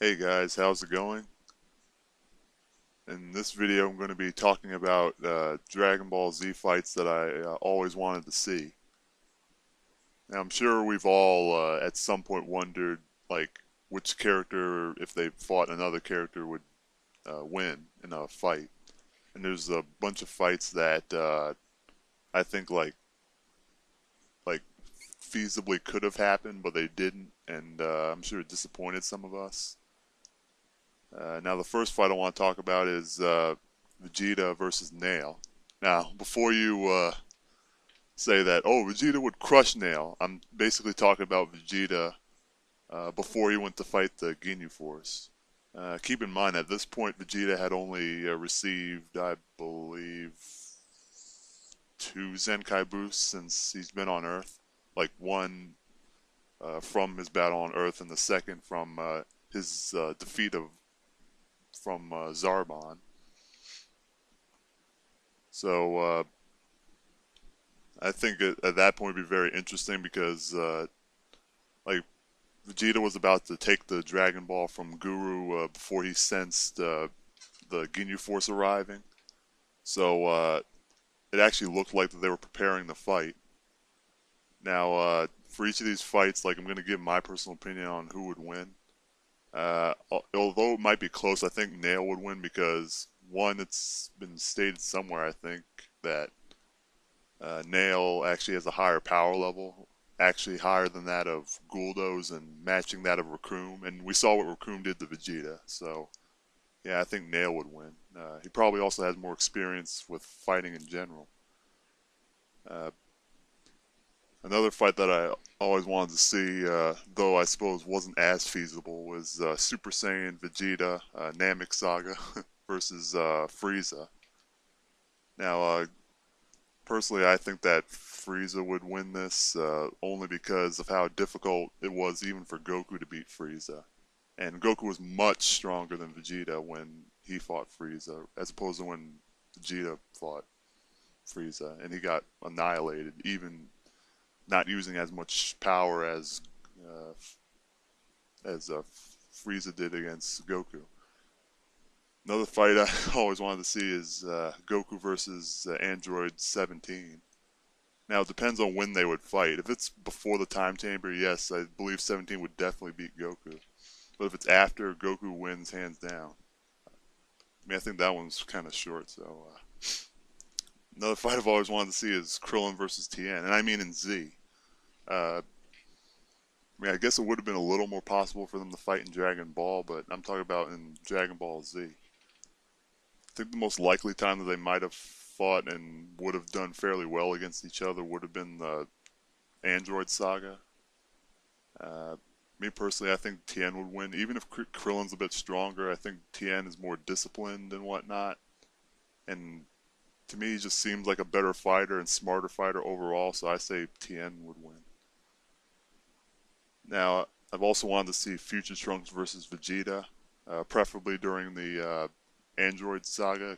Hey guys, how's it going? In this video I'm going to be talking about Dragon Ball Z fights that I always wanted to see. Now I'm sure we've all at some point wondered like which character, if they fought another character, would win in a fight. And there's a bunch of fights that I think like feasibly could have happened, but they didn't, and I'm sure it disappointed some of us. Now, the first fight I want to talk about is Vegeta versus Nail. Now, before you say that, oh, Vegeta would crush Nail, I'm basically talking about Vegeta before he went to fight the Ginyu Force. Keep in mind, at this point, Vegeta had only received, I believe, 2 Zenkai boosts since he's been on Earth. Like, one from his battle on Earth, and the second from his defeat of from Zarbon. So I think at that point it'd be very interesting because like Vegeta was about to take the Dragon Ball from Guru before he sensed the Ginyu Force arriving. So it actually looked like that they were preparing the fight. Now for each of these fights, like I'm going to give my personal opinion on who would win. Although it might be close, I think Nail would win because, one, it's been stated somewhere, I think, that Nail actually has a higher power level, actually higher than that of Guldo's and matching that of Raccoon. And we saw what Raccoon did to Vegeta, so yeah, I think Nail would win. He probably also has more experience with fighting in general. Uh, Another fight that I always wanted to see, though I suppose wasn't as feasible, was Super Saiyan Vegeta Namek Saga versus Frieza. Now, personally, I think that Frieza would win this only because of how difficult it was even for Goku to beat Frieza. And Goku was much stronger than Vegeta when he fought Frieza, as opposed to when Vegeta fought Frieza, and he got annihilated, even not using as much power uh, as Frieza did against Goku. Another fight I always wanted to see is Goku versus Android 17. Now it depends on when they would fight. If it's before the time chamber, yes, I believe 17 would definitely beat Goku. But if it's after, Goku wins hands down. I mean, I think that one's kind of short. So another fight I've always wanted to see is Krillin versus Tien, and I mean in Z. I mean, I guess it would have been a little more possible for them to fight in Dragon Ball, but I'm talking about in Dragon Ball Z. I think the most likely time that they might have fought and would have done fairly well against each other would have been the Android Saga. Me personally, I think Tien would win. Even if Krillin's a bit stronger, I think Tien is more disciplined and whatnot. And to me, he just seems like a better fighter and smarter fighter overall, so I say Tien would win. Now, I've also wanted to see Future Trunks versus Vegeta, preferably during the Android saga,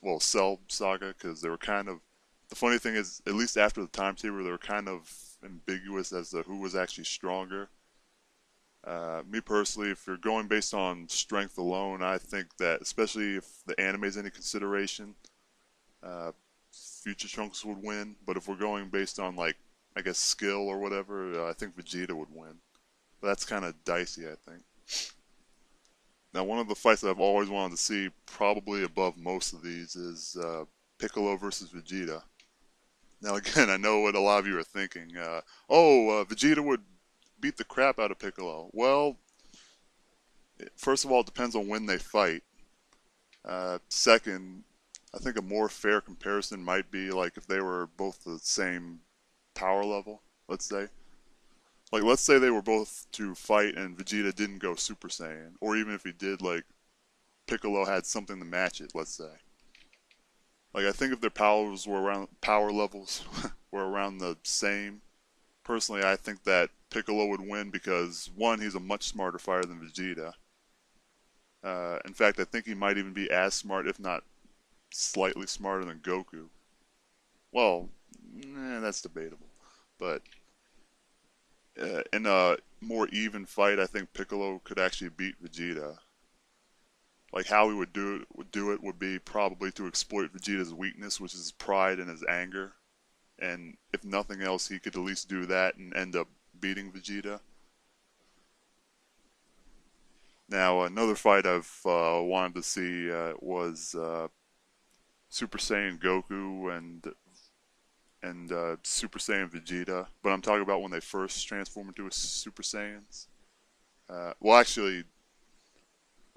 well, Cell saga, because they were kind of. The funny thing is, at least after the timetable, they were kind of ambiguous as to who was actually stronger. Me personally, if you're going based on strength alone, I think that, especially if the anime is any consideration, uh, Future Trunks would win. But if we're going based on, like, I guess, skill or whatever, I think Vegeta would win. But that's kind of dicey, I think. Now, one of the fights that I've always wanted to see, probably above most of these, is Piccolo versus Vegeta. Now, again, I know what a lot of you are thinking. Vegeta would beat the crap out of Piccolo. Well, first of all, it depends on when they fight. Second, I think a more fair comparison might be like if they were both the same power level, let's say. Like, let's say they were both to fight and Vegeta didn't go Super Saiyan. Or even if he did, like, Piccolo had something to match it, let's say. Like, I think if their power levels were around the same, personally, I think that Piccolo would win because, one, he's a much smarter fighter than Vegeta. In fact, I think he might even be as smart, if not slightly smarter than Goku. Well, that's debatable. But In a more even fight, I think Piccolo could actually beat Vegeta. Like how he would would be probably to exploit Vegeta's weakness, which is his pride and his anger. And if nothing else, he could at least do that and end up beating Vegeta. Now, another fight I've wanted to see was Super Saiyan Goku and Super Saiyan Vegeta. But I'm talking about when they first transform into a Super Saiyans. Well, actually,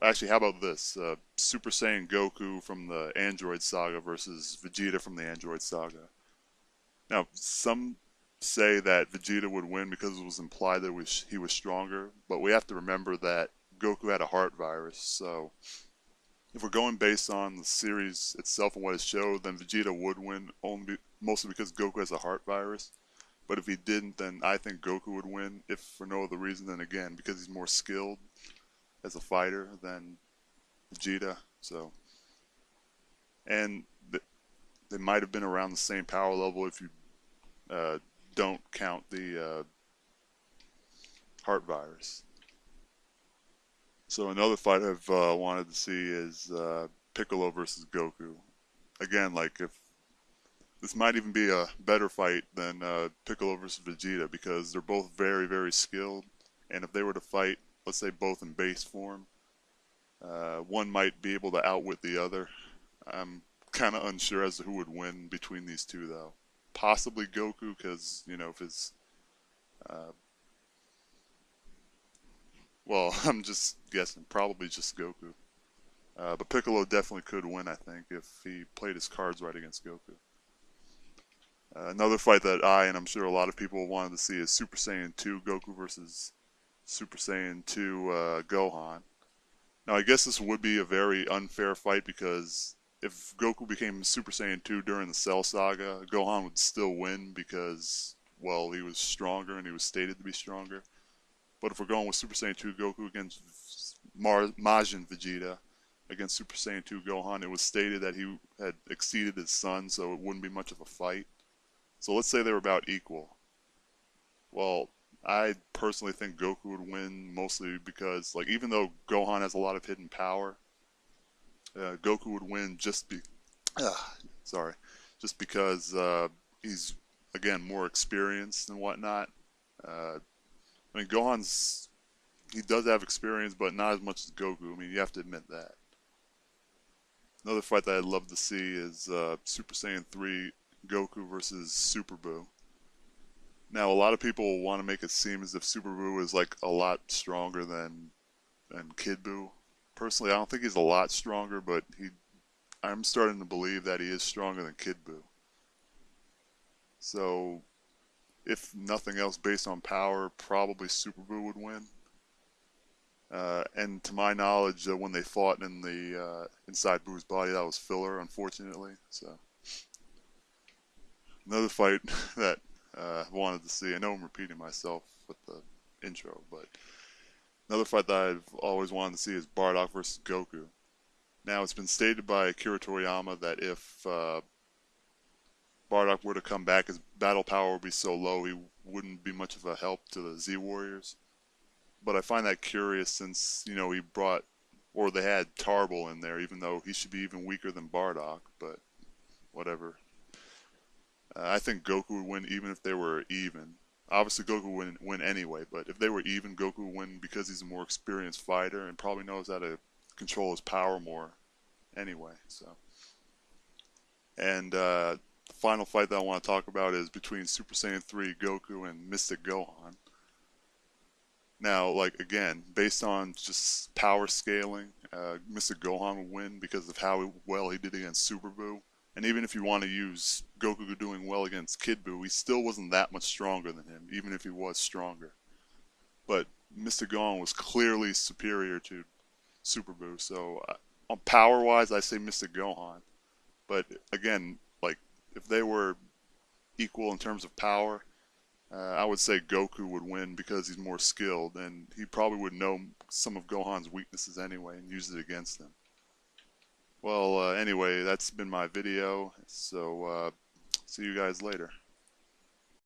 how about this? Super Saiyan Goku from the Android Saga versus Vegeta from the Android Saga. Now, some say that Vegeta would win because it was implied that he was stronger, but we have to remember that Goku had a heart virus, so if we're going based on the series itself and what it showed, then Vegeta would win mostly because Goku has a heart virus. But if he didn't, then I think Goku would win, if for no other reason than, again, because he's more skilled as a fighter than Vegeta. So, and they might have been around the same power level if you don't count the heart virus. So another fight I've wanted to see is Piccolo versus Goku. Again, like if this might even be a better fight than Piccolo versus Vegeta because they're both very, very skilled. And if they were to fight, let's say both in base form, one might be able to outwit the other. I'm kind of unsure as to who would win between these two, though. Possibly Goku, because, you know, if his... well, I'm just guessing. Probably just Goku. But Piccolo definitely could win, I think, if he played his cards right against Goku. Another fight that and I'm sure a lot of people wanted to see is Super Saiyan 2 Goku versus Super Saiyan 2 Gohan. Now, I guess this would be a very unfair fight because if Goku became Super Saiyan 2 during the Cell Saga, Gohan would still win because, well, he was stronger and he was stated to be stronger. But if we're going with Super Saiyan 2 Goku against Majin Vegeta against Super Saiyan 2 Gohan, it was stated that he had exceeded his son, so it wouldn't be much of a fight. So let's say they were about equal. Well, I personally think Goku would win mostly because, like, even though Gohan has a lot of hidden power, Goku would win just because he's again more experienced and whatnot. I mean, he does have experience, but not as much as Goku. I mean, you have to admit that. Another fight that I'd love to see is Super Saiyan 3 Goku versus Super Buu. Now, a lot of people will want to make it seem as if Super Buu is like a lot stronger than Kid Buu. Personally, I don't think he's a lot stronger, but I'm starting to believe that he is stronger than Kid Buu. So, if nothing else, based on power, probably Super Buu would win. And to my knowledge, when they fought in the inside Buu's body, that was filler, unfortunately. So, another fight that I wanted to see. I know I'm repeating myself with the intro, but another fight that I've always wanted to see is Bardock versus Goku. Now, it's been stated by Akira Toriyama that if Bardock were to come back, his battle power would be so low he wouldn't be much of a help to the Z Warriors. But I find that curious since, you know, they had Tarble in there, even though he should be even weaker than Bardock, but whatever. I think Goku would win even if they were even. Obviously, Goku would win anyway, but if they were even, Goku would win because he's a more experienced fighter and probably knows how to control his power more anyway. So, and the final fight that I want to talk about is between Super Saiyan 3 Goku and Mystic Gohan. Now, like, again, based on just power scaling, Mystic Gohan would win because of how well he did against Super Buu. And even if you want to use Goku doing well against Kid Buu, he still wasn't that much stronger than him, even if he was stronger. But Mr. Gohan was clearly superior to Super Buu, so on power-wise, I say Mr. Gohan. But again, like, if they were equal in terms of power, I would say Goku would win because he's more skilled, and he probably would know some of Gohan's weaknesses anyway and use it against him. Well, anyway, that's been my video, so see you guys later.